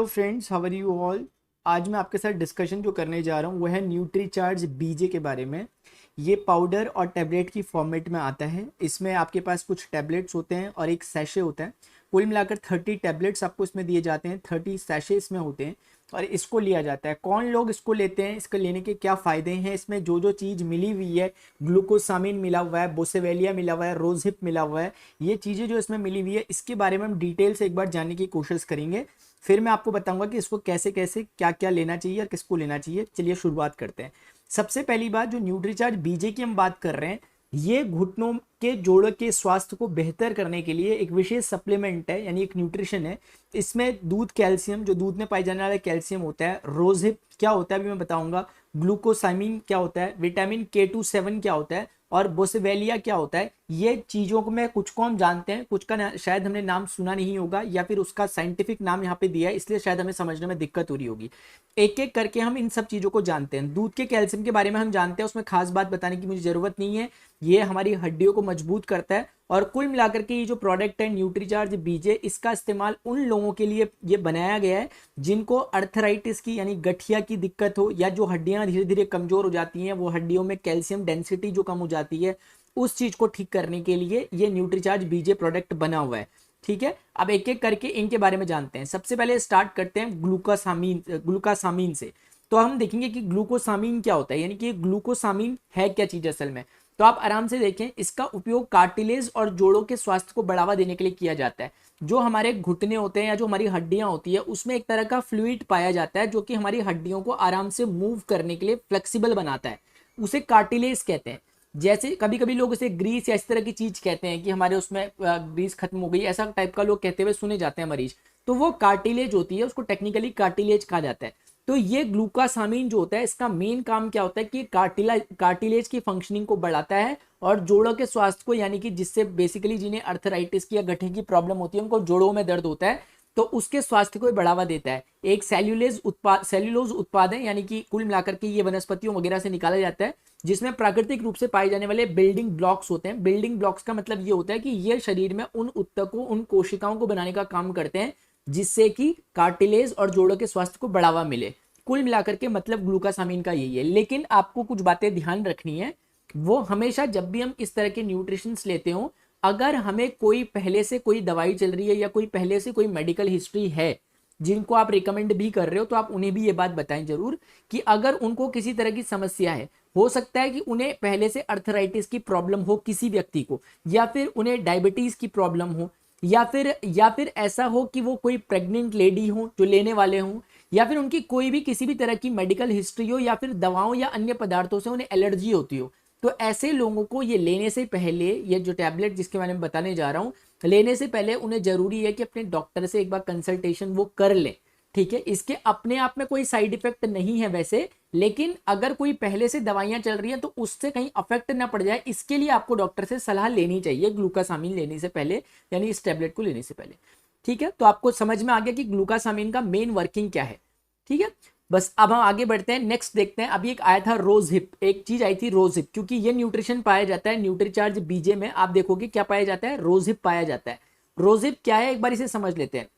Hello friends, how are you all. आज मैं आपके साथ डिस्कशन जो करने जा रहा हूँ वो है न्यूट्रीचार्ज बीजे के बारे में। ये पाउडर और टैबलेट की फॉर्मेट में आता है। इसमें आपके पास कुछ टैबलेट्स होते हैं और एक सैशे होता है। कुल मिलाकर 30 टैबलेट्स आपको इसमें दिए जाते हैं, 30 सैशे इसमें होते हैं और इसको लिया जाता है। कौन लोग इसको लेते हैं, इसको लेने के क्या फ़ायदे हैं, इसमें जो जो चीज़ मिली हुई है, ग्लूकोसामिन मिला हुआ है, बोसेवेलिया मिला हुआ है, रोजहिप मिला हुआ है, ये चीज़ें जो इसमें मिली हुई है इसके बारे में हम डिटेल से एक बार जानने की कोशिश करेंगे। फिर मैं आपको बताऊंगा कि इसको कैसे कैसे क्या क्या लेना चाहिए और किसको लेना चाहिए। चलिए शुरुआत करते हैं। सबसे पहली बात, जो न्यूट्रीचार्ज बीजे की हम बात कर रहे हैं, ये घुटनों के जोड़ों के स्वास्थ्य को बेहतर करने के लिए एक विशेष सप्लीमेंट है, यानी एक न्यूट्रिशन है। इसमें दूध कैल्शियम, जो दूध में पाई जाने वाला कैल्शियम होता है, रोजहिप क्या होता है अभी मैं बताऊंगा, ग्लूकोसामिन क्या होता है, विटामिन K27 क्या होता है और बोसेवेलिया क्या होता है। ये चीज़ों को मैं कुछ को हम जानते हैं, कुछ का शायद हमने नाम सुना नहीं होगा या फिर उसका साइंटिफिक नाम यहाँ पे दिया है, इसलिए शायद हमें समझने में दिक्कत हो रही होगी। एक एक करके हम इन सब चीज़ों को जानते हैं। दूध के कैल्शियम के बारे में हम जानते हैं, उसमें खास बात बताने की मुझे ज़रूरत नहीं है। ये हमारी हड्डियों को मजबूत करता है। और कुल मिलाकर के ये जो प्रोडक्ट है न्यूट्रीचार्ज बीजे, इसका इस्तेमाल उन लोगों के लिए ये बनाया गया है जिनको अर्थराइटिस की यानी गठिया की दिक्कत हो, या जो हड्डियां धीरे धीरे कमजोर हो जाती हैं, वो हड्डियों में कैल्शियम डेंसिटी जो कम हो जाती है, उस चीज को ठीक करने के लिए ये न्यूट्रीचार्ज बीजे प्रोडक्ट बना हुआ है। ठीक है, अब एक एक करके इनके बारे में जानते हैं। सबसे पहले स्टार्ट करते हैं ग्लूकोसामीन से। तो हम देखेंगे कि ग्लूकोसामीन क्या होता है, यानी कि ग्लूकोसामीन है क्या चीज असल में। तो आप आराम से देखें, इसका उपयोग कार्टिलेज और जोड़ों के स्वास्थ्य को बढ़ावा देने के लिए किया जाता है। जो हमारे घुटने होते हैं या जो हमारी हड्डियां होती है, उसमें एक तरह का फ्लूइड पाया जाता है जो कि हमारी हड्डियों को आराम से मूव करने के लिए फ्लेक्सिबल बनाता है। उसे कार्टिलेज कहते हैं। जैसे कभी कभी लोग उसे ग्रीस या इस तरह की चीज कहते हैं कि हमारे उसमें ग्रीस खत्म हो गई, ऐसा टाइप का लोग कहते हुए सुने जाते हैं मरीज। तो वो कार्टिलेज होती है, उसको टेक्निकली कार्टिलेज कहा जाता है। तो ये ग्लूकासामिन जो होता है, इसका मेन काम क्या होता है कि कार्टिलेज की फंक्शनिंग को बढ़ाता है और जोड़ों के स्वास्थ्य को, यानी कि जिससे बेसिकली जिन्हें अर्थराइटिस की या गठे की प्रॉब्लम होती है, उनको जोड़ों में दर्द होता है, तो उसके स्वास्थ्य को बढ़ावा देता है। एक सेल्यूलोज उत्पाद है, यानी कि कुल मिलाकर के ये वनस्पतियों वगैरह से निकाला जाता है, जिसमें प्राकृतिक रूप से पाए जाने वाले बिल्डिंग ब्लॉक्स होते हैं। बिल्डिंग ब्लॉक्स का मतलब ये होता है कि ये शरीर में उन ऊतकों, उन कोशिकाओं को बनाने का काम करते हैं जिससे कि कार्टिलेज और जोड़ों के स्वास्थ्य को बढ़ावा मिले। कुल मिलाकर के मतलब ग्लूकासामिन का यही है। लेकिन आपको कुछ बातें ध्यान रखनी है, वो हमेशा जब भी हम इस तरह के न्यूट्रिशंस लेते हो, अगर हमें कोई पहले से कोई दवाई चल रही है या कोई पहले से कोई मेडिकल हिस्ट्री है जिनको आप रिकमेंड भी कर रहे हो, तो आप उन्हें भी ये बात बताएं जरूर कि अगर उनको किसी तरह की समस्या है, हो सकता है कि उन्हें पहले से अर्थराइटिस की प्रॉब्लम हो किसी व्यक्ति को, या फिर उन्हें डायबिटीज की प्रॉब्लम हो, या फिर ऐसा हो कि वो कोई प्रेग्नेंट लेडी हो जो लेने वाले हों, या फिर उनकी कोई भी किसी भी तरह की मेडिकल हिस्ट्री हो, या फिर दवाओं या अन्य पदार्थों से उन्हें एलर्जी होती हो। तो ऐसे लोगों को ये लेने से पहले, ये जो टैबलेट जिसके बारे में बताने जा रहा हूँ, लेने से पहले उन्हें जरूरी है कि अपने डॉक्टर से एक बार कंसल्टेशन वो कर लें। ठीक है, इसके अपने आप में कोई साइड इफेक्ट नहीं है वैसे, लेकिन अगर कोई पहले से दवाइयां चल रही हैं तो उससे कहीं अफेक्ट ना पड़ जाए, इसके लिए आपको डॉक्टर से सलाह लेनी चाहिए ग्लूकासामिन लेने से पहले, यानी इस टैबलेट को लेने से पहले। ठीक है, तो आपको समझ में आ गया कि ग्लूकासामिन का मेन वर्किंग क्या है। ठीक है, बस अब हम आगे बढ़ते हैं। नेक्स्ट देखते हैं। अभी एक आया था रोजहिप, एक चीज आई थी रोजहिप, क्योंकि ये न्यूट्रिशन पाया जाता है न्यूट्रीचार्ज बीजे में। आप देखोगे क्या पाया जाता है, रोजहिप पाया जाता है। रोजहिप क्या है, एक बार इसे समझ लेते हैं।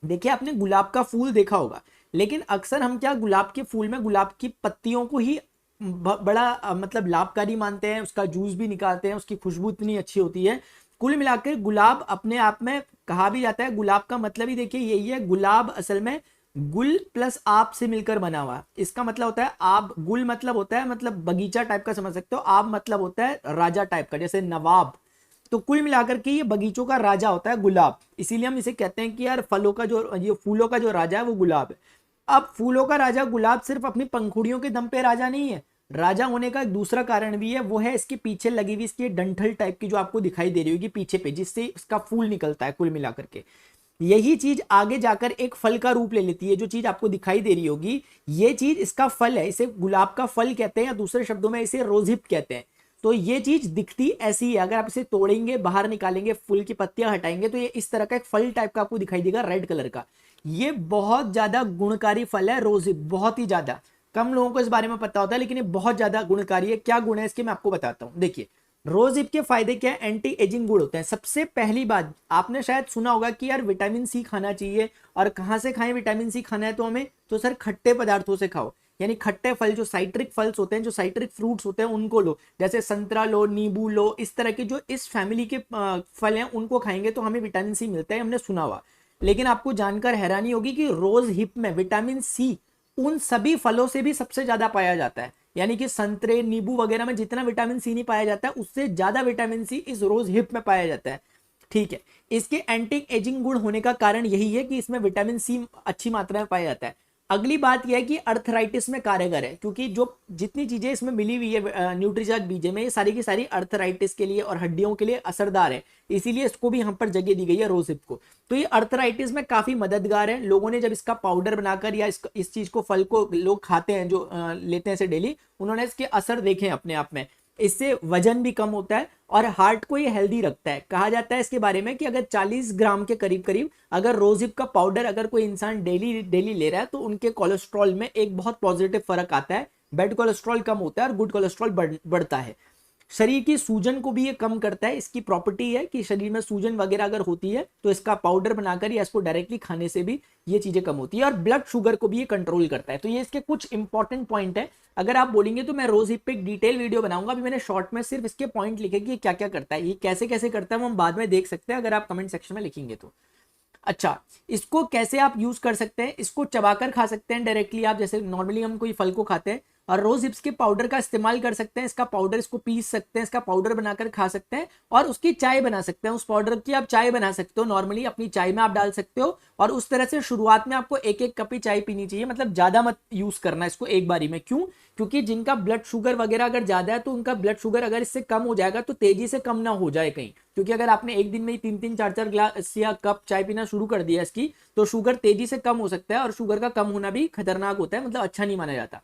देखिए, आपने गुलाब का फूल देखा होगा, लेकिन अक्सर हम क्या गुलाब के फूल में गुलाब की पत्तियों को ही बड़ा मतलब लाभकारी मानते हैं, उसका जूस भी निकालते हैं, उसकी खुशबू इतनी अच्छी होती है। कुल मिलाकर गुलाब अपने आप में कहा भी जाता है, गुलाब का मतलब ही देखिए यही है। गुलाब असल में गुल प्लस आप से मिलकर बना हुआ। इसका मतलब होता है आप, गुल मतलब होता है मतलब बगीचा टाइप का समझ सकते हो, आप मतलब होता है राजा टाइप का, जैसे नवाब। तो कुल मिलाकर के ये बगीचों का राजा होता है गुलाब, इसीलिए हम इसे कहते हैं कि यार फलों का जो, ये फूलों का जो राजा है वो गुलाब है। अब फूलों का राजा गुलाब सिर्फ अपनी पंखुड़ियों के दम पे राजा नहीं है, राजा होने का एक दूसरा कारण भी है, वो है इसके पीछे लगी हुई इसकी डंठल टाइप की जो आपको दिखाई दे रही होगी पीछे पे, जिससे इसका फूल निकलता है। कुल मिलाकर के यही चीज आगे जाकर एक फल का रूप ले लेती है। जो चीज आपको दिखाई दे रही होगी, ये चीज इसका फल है, इसे गुलाब का फल कहते हैं, या दूसरे शब्दों में इसे रोजहिप कहते हैं। तो ये चीज दिखती ऐसी है, अगर आप इसे तोड़ेंगे, बाहर निकालेंगे, फूल की पत्तियां हटाएंगे, तो ये इस तरह का एक फल टाइप का आपको दिखाई देगा, रेड कलर का। ये बहुत ज्यादा गुणकारी फल है रोजहिप, बहुत ही ज्यादा। कम लोगों को इस बारे में पता होता है, लेकिन ये बहुत ज्यादा गुणकारी है। क्या गुण है इसके, मैं आपको बताता हूं। देखिए, रोज हिप के फायदे क्या है? एंटी एजिंग गुण होते हैं। सबसे पहली बात आपने शायद सुना होगा कि यार विटामिन सी खाना चाहिए, और कहाँ से खाएं विटामिन सी खाना है तो हमें, तो सर खट्टे पदार्थों से खाओ, यानी खट्टे फल, जो साइट्रिक फल्स होते हैं, जो साइट्रिक फ्रूट्स होते हैं उनको लो, जैसे संतरा लो, नींबू लो, इस तरह के जो इस फैमिली के फल हैं उनको खाएंगे तो हमें विटामिन सी मिलता है, हमने सुना हुआ। लेकिन आपको जानकर हैरानी होगी कि रोज हिप में विटामिन सी उन सभी फलों से भी सबसे ज्यादा पाया जाता है, यानी कि संतरे, नींबू वगैरह में जितना विटामिन सी नहीं पाया जाता है उससे ज्यादा विटामिन सी इस रोज हिप में पाया जाता है। ठीक है, इसके एंटी एजिंग गुण होने का कारण यही है कि इसमें विटामिन सी अच्छी मात्रा में पाया जाता है। अगली बात यह है कि अर्थराइटिस में कारगर है, क्योंकि जो जितनी चीजें इसमें मिली हुई है न्यूट्रीचार्ज बीजे में, ये सारी की सारी अर्थराइटिस के लिए और हड्डियों के लिए असरदार है, इसीलिए इसको भी यहाँ पर जगह दी गई है रोजिप को। तो ये अर्थराइटिस में काफी मददगार है। लोगों ने जब इसका पाउडर बनाकर या इस चीज को, फल को लोग खाते हैं जो लेते हैं इसे डेली, उन्होंने इसके असर देखे हैं अपने आप में। इससे वजन भी कम होता है और हार्ट को ये हेल्दी रखता है। कहा जाता है इसके बारे में कि अगर 40 ग्राम के करीब करीब अगर रोजिप का पाउडर अगर कोई इंसान डेली डेली ले रहा है तो उनके कोलेस्ट्रॉल में एक बहुत पॉजिटिव फर्क आता है, बैड कोलेस्ट्रॉल कम होता है और गुड कोलेस्ट्रॉल बढ़ता है। शरीर की सूजन को भी ये कम करता है। इसकी प्रॉपर्टी है कि शरीर में सूजन वगैरह अगर होती है तो इसका पाउडर बनाकर या इसको डायरेक्टली खाने से भी ये चीजें कम होती है, और ब्लड शुगर को भी ये कंट्रोल करता है। तो ये इसके कुछ इंपॉर्टेंट पॉइंट है। अगर आप बोलेंगे तो मैं रोज हिप पे एक डिटेल वीडियो बनाऊंगा, अभी मैंने शॉर्ट में सिर्फ इसके पॉइंट लिखे कि ये क्या क्या करता है, ये कैसे कैसे करता है, वो हम बाद में देख सकते हैं अगर आप कमेंट सेक्शन में लिखेंगे तो। अच्छा, इसको कैसे आप यूज कर सकते हैं? इसको चबाकर खा सकते हैं डायरेक्टली आप, जैसे नॉर्मली हम कोई फल को खाते हैं, और रोज हिप्स के पाउडर का इस्तेमाल कर सकते हैं। इसका पाउडर, इसको पीस सकते हैं, इसका पाउडर बनाकर खा सकते हैं, और उसकी चाय बना सकते हैं। उस पाउडर की आप चाय बना सकते हो, नॉर्मली अपनी चाय में आप डाल सकते हो, और उस तरह से शुरुआत में आपको एक एक कप ही चाय पीनी चाहिए, मतलब ज्यादा मत यूज करना इसको एक बारी में। क्यों? क्योंकि जिनका ब्लड शुगर वगैरह अगर ज्यादा है तो उनका ब्लड शुगर अगर इससे कम हो जाएगा तो तेजी से कम ना हो जाए कहीं, क्योंकि अगर आपने एक दिन में ही 3-3 4-4 ग्लास या कप चाय पीना शुरू कर दिया इसकी, तो शुगर तेजी से कम हो सकता है, और शुगर का कम होना भी खतरनाक होता है, मतलब अच्छा नहीं माना जाता।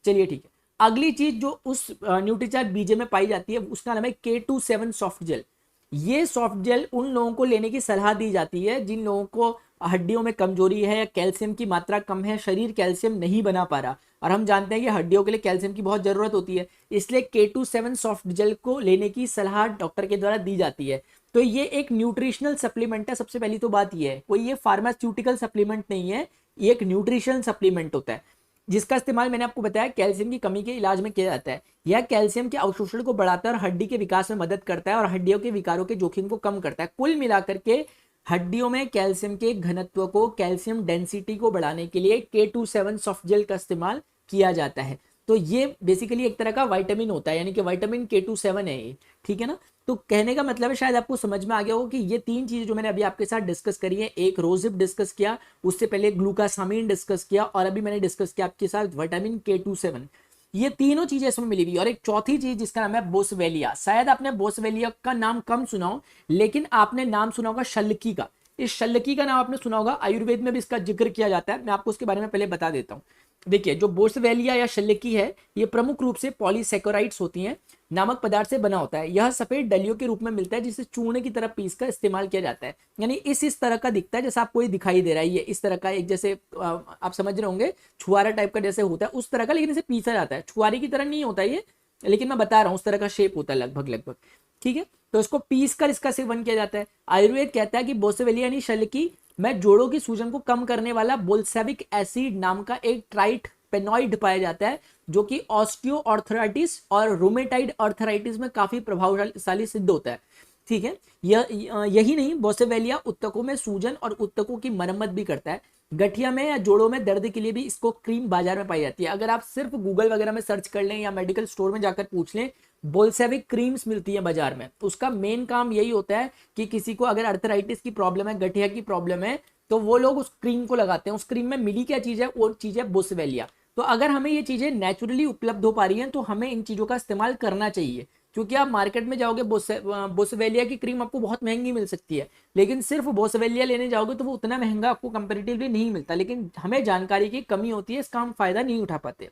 चलिए ठीक है, अगली चीज जो उस न्यूट्रीचार्ज बीजे में पाई जाती है उसका नाम है K27 सॉफ्ट जेल। ये सॉफ्ट जेल उन लोगों को लेने की सलाह दी जाती है जिन लोगों को हड्डियों में कमजोरी है या कैल्शियम की मात्रा कम है, शरीर कैल्शियम नहीं बना पा रहा, और हम जानते हैं कि हड्डियों के लिए कैल्शियम की बहुत जरूरत होती है, इसलिए K27 सॉफ्ट जेल को लेने की सलाह डॉक्टर के द्वारा दी जाती है। तो ये एक न्यूट्रिशनल सप्लीमेंट है। सबसे पहली तो बात ये है, कोई ये फार्मास्यूटिकल सप्लीमेंट नहीं है, ये एक न्यूट्रिशन सप्लीमेंट होता है, जिसका इस्तेमाल मैंने आपको बताया कैल्शियम की कमी के इलाज में किया जाता है। यह कैल्शियम के अवशोषण को बढ़ाता है और हड्डी के विकास में मदद करता है, और हड्डियों के विकारों के जोखिम को कम करता है। कुल मिलाकर के हड्डियों में कैल्शियम के घनत्व को, कैल्शियम डेंसिटी को बढ़ाने के लिए K27 सॉफ्ट जेल का इस्तेमाल किया जाता है। तो ये बेसिकली एक तरह का विटामिन होता है, यानी कि विटामिन K27 है ये, ठीक है ना। तो कहने का मतलब है, शायद आपको समझ में आ गया होगा कि ये तीन चीजें जो मैंने अभी आपके साथ डिस्कस करी है, एक रोजिप डिस्कस किया, उससे पहले ग्लूकासामिन डिस्कस किया, और अभी मैंने डिस्कस किया आपके साथ विटामिन K27। ये तीनों चीजें इसमें मिली हुई, और एक चौथी चीज जिसका नाम है बोसवेलिया। शायद आपने बोसवेलिया का नाम कम सुना हो, लेकिन आपने नाम सुना होगा शल्की का। इस शल्की का नाम आपने सुना होगा, आयुर्वेद में भी इसका जिक्र किया जाता है। मैं आपको उसके बारे में पहले बता देता हूँ। देखिए, जो बोसवेलिया या शल्की है, ये प्रमुख रूप से पॉलीसेकेराइड्स होती हैं नामक पदार्थ से बना होता है। यह सफेद डलियों के रूप में मिलता है, जिसे चूर्ण की तरह पीस कर इस्तेमाल किया जाता है। यानी इस तरह का दिखता है, जैसा आपको ये दिखाई दे रहा है, ये इस तरह का, एक जैसे आप समझ रहे होंगे छुआरा टाइप का जैसे होता है उस तरह का, लेकिन इसे पीसा जाता है। छुआरे की तरह नहीं होता ये, लेकिन मैं बता रहा हूँ उस तरह का शेप होता है लगभग लगभग, ठीक है। तो इसको पीस कर इसका सेवन किया जाता है। आयुर्वेद कहता है कि बोसवेलिया यानी शल्की में जोड़ों की सूजन को कम करने वाला बोल्सेविक एसिड नाम का एक ट्राइट पेनॉइड पाया जाता है, जो कि ऑस्टियो आर्थराइटिस और रोमेटाइड आर्थराइटिस में काफी प्रभावशाली सिद्ध होता है, ठीक है। यही नहीं, बोसेवेलिया उत्तकों में सूजन और उत्तकों की मरम्मत भी करता है। गठिया में या जोड़ों में दर्द के लिए भी इसको क्रीम बाजार में पाई जाती है। अगर आप सिर्फ गूगल वगैरह में सर्च कर लें या मेडिकल स्टोर में जाकर पूछ लें, बोल्सेविक क्रीम्स मिलती हैं बाजार में। उसका मेन काम यही होता है कि किसी को अगर अर्थराइटिस की प्रॉब्लम है, गठिया की प्रॉब्लम है, तो वो लोग उस क्रीम को लगाते हैं। उस क्रीम में मिली क्या चीज है? वो चीज है बोसवेलिया। तो अगर हमें ये चीजें नेचुरली उपलब्ध हो पा रही हैं तो हमें इन चीजों का इस्तेमाल करना चाहिए, क्योंकि आप मार्केट में जाओगे बोसवेलिया की क्रीम आपको बहुत महंगी मिल सकती है, लेकिन सिर्फ बोसवेलिया लेने जाओगे तो वो उतना महंगा आपको कंपैरेटिवली नहीं मिलता। लेकिन हमें जानकारी की कमी होती है, इसका हम फायदा नहीं उठा पाते।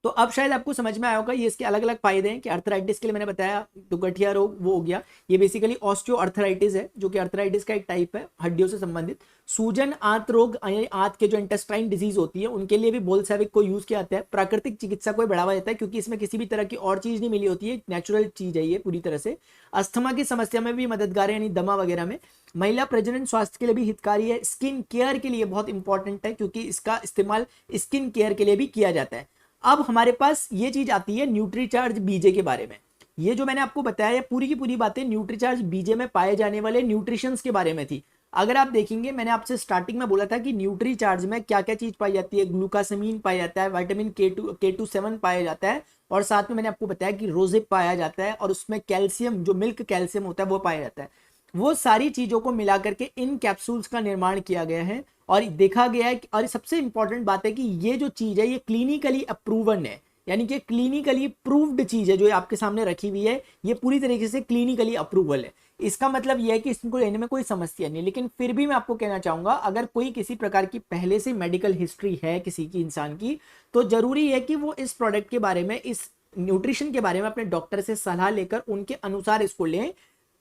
तो अब शायद आपको समझ में आया होगा ये इसके अलग अलग फायदे हैं कि अर्थराइटिस के लिए मैंने बताया, तो गठिया रोग वो हो गया, ये बेसिकली ऑस्टियो अर्थराइटिस है जो कि अर्थराइटिस का एक टाइप है हड्डियों से संबंधित। सूजन आंत रोग, आंत के जो इंटेस्टाइन डिजीज होती है उनके लिए भी बोल्सेविक को यूज किया जाता है। प्राकृतिक चिकित्सा को बढ़ावा देता है क्योंकि इसमें किसी भी तरह की और चीज नहीं मिली होती है, नेचुरल चीज है ये पूरी तरह से। अस्थमा की समस्या में भी मददगार है, यानी दमा वगैरह में। महिला प्रजनन स्वास्थ्य के लिए भी हितकारी है। स्किन केयर के लिए बहुत इंपॉर्टेंट है क्योंकि इसका इस्तेमाल स्किन केयर के लिए भी किया जाता है। अब हमारे पास ये चीज आती है न्यूट्रीचार्ज बीजे के बारे में। ये जो मैंने आपको बताया पूरी की पूरी बातें न्यूट्रीचार्ज बीजे में पाए जाने वाले न्यूट्रिशंस के बारे में थी। अगर आप देखेंगे मैंने आपसे स्टार्टिंग में बोला था कि न्यूट्रीचार्ज में क्या क्या चीज पाई जाती है, ग्लूकासमीन पाया जाता है, विटामिन K27 पाया जाता है, और साथ में मैंने आपको बताया कि रोजिप पाया जाता है, और उसमें कैल्शियम, जो मिल्क कैल्शियम होता है वो पाया जाता है। वो सारी चीजों को मिला करके इन कैप्सूल्स का निर्माण किया गया है और देखा गया है। और सबसे इंपॉर्टेंट बात है कि ये जो चीज है ये क्लिनिकली अप्रूवन है, यानी कि क्लिनिकली प्रूव्ड चीज है जो आपके सामने रखी हुई है, ये पूरी तरीके से क्लिनिकली अप्रूवल है। इसका मतलब यह है कि इसको लेने में कोई समस्या नहीं। लेकिन फिर भी मैं आपको कहना चाहूंगा अगर कोई किसी प्रकार की पहले से मेडिकल हिस्ट्री है किसी की इंसान की, तो जरूरी है कि वो इस प्रोडक्ट के बारे में, इस न्यूट्रिशन के बारे में अपने डॉक्टर से सलाह लेकर उनके अनुसार इसको लें,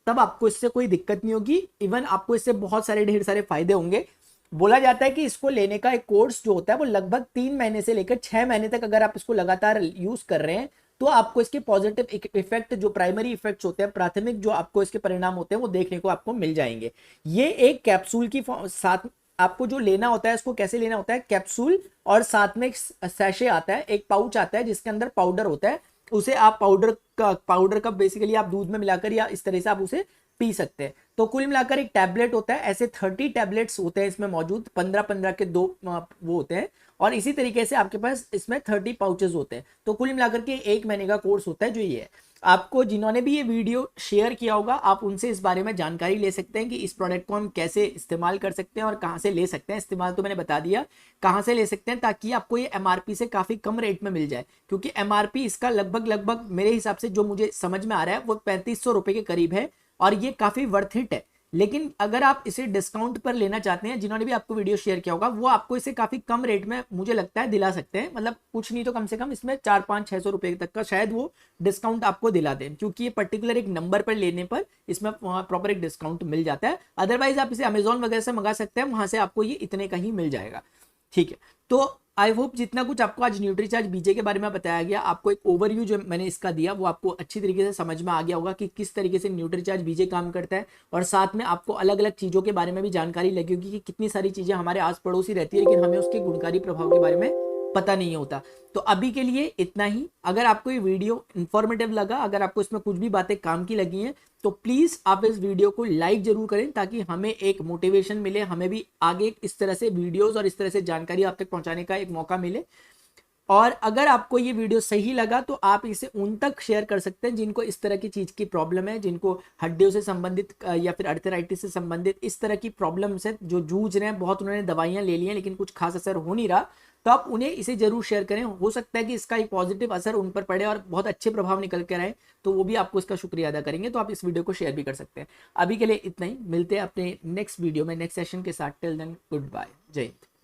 तब आपको इससे कोई दिक्कत नहीं होगी। इवन आपको इससे बहुत सारे ढेर सारे फायदे होंगे। बोला जाता है कि इसको लेने का एक कोर्स जो होता है वो लगभग 3 महीने से लेकर 6 महीने तक अगर आप इसको लगातार यूज कर रहे हैं तो आपको इसके पॉजिटिव इफेक्ट, जो प्राइमरी इफेक्ट्स होते हैं, प्राथमिक जो आपको इसके परिणाम होते हैं वो देखने को आपको मिल जाएंगे। ये एक कैप्सूल की साथ आपको जो लेना होता है, इसको कैसे लेना होता है, कैप्सूल और साथ में एक सैशे आता है, एक पाउच आता है जिसके अंदर पाउडर होता है। उसे आप पाउडर का बेसिकली आप दूध में मिलाकर या इस तरह से आप उसे पी सकते हैं। तो कुल मिलाकर एक टैबलेट होता है, ऐसे 30 टैबलेट्स होते हैं इसमें मौजूद, 15-15 के 2 वो होते हैं, और इसी तरीके से आपके पास इसमें 30 पाउचेस होते हैं। तो कुल मिलाकर के 1 महीने का कोर्स होता है जो ये है। आपको जिन्होंने भी ये वीडियो शेयर किया होगा आप उनसे इस बारे में जानकारी ले सकते हैं कि इस प्रोडक्ट को हम कैसे इस्तेमाल कर सकते हैं और कहाँ से ले सकते हैं। इस्तेमाल तो मैंने बता दिया कहाँ से ले सकते हैं, ताकि आपको ये एमआरपी से काफी कम रेट में मिल जाए, क्योंकि एमआरपी इसका लगभग मेरे हिसाब से जो मुझे समझ में आ रहा है वो 3500 रुपए के करीब है, और ये काफी वर्थ इट है। लेकिन अगर आप इसे डिस्काउंट पर लेना चाहते हैं, जिन्होंने भी आपको वीडियो शेयर किया होगा वो आपको इसे काफी कम रेट में मुझे लगता है दिला सकते हैं। मतलब कुछ नहीं तो कम से कम इसमें 400-500-600 रुपए तक का शायद वो डिस्काउंट आपको दिला दें, क्योंकि ये पर्टिकुलर एक नंबर पर लेने पर इसमें प्रॉपर एक डिस्काउंट मिल जाता है। अदरवाइज आप इसे अमेजोन वगैरह से मंगा सकते हैं, वहां से आपको ये इतने का ही मिल जाएगा। ठीक है, तो आई होप जितना कुछ आपको आज न्यूट्रीचार्ज बीजे के बारे में बताया गया, आपको एक ओवरव्यू जो मैंने इसका दिया वो आपको अच्छी तरीके से समझ में आ गया होगा कि किस तरीके से न्यूट्रीचार्ज बीजे काम करता है, और साथ में आपको अलग अलग चीजों के बारे में भी जानकारी लगी होगी कि कितनी सारी चीजें हमारे आस पड़ोस ही रहती है लेकिन हमें उसके गुणकारी प्रभाव के बारे में पता नहीं होता। तो अभी के लिए इतना ही। अगर आपको ये वीडियो इंफॉर्मेटिव लगा, अगर आपको इसमें कुछ भी बातें काम की लगी हैं, तो प्लीज आप इस वीडियो को लाइक जरूर करें, ताकि हमें एक मोटिवेशन मिले, हमें भी आगे इस तरह से वीडियोस और इस तरह से जानकारी आप तक पहुंचाने का एक मौका मिले। और अगर आपको ये वीडियो सही लगा तो आप इसे उन तक शेयर कर सकते हैं जिनको इस तरह की चीज की प्रॉब्लम है, जिनको हड्डियों से संबंधित या फिर अर्थराइटिस से संबंधित इस तरह की प्रॉब्लम से जो जूझ रहे हैं, बहुत उन्होंने दवाइयां ले ली हैं लेकिन कुछ खास असर हो नहीं रहा, तो आप उन्हें इसे जरूर शेयर करें। हो सकता है कि इसका एक पॉजिटिव असर उन पर पड़े और बहुत अच्छे प्रभाव निकल कर आए, तो वो भी आपको इसका शुक्रिया अदा करेंगे। तो आप इस वीडियो को शेयर भी कर सकते हैं। अभी के लिए इतना ही, मिलते हैं अपने नेक्स्ट वीडियो में नेक्स्ट सेशन के साथ। टिल देन गुड बाय, जय हिंद।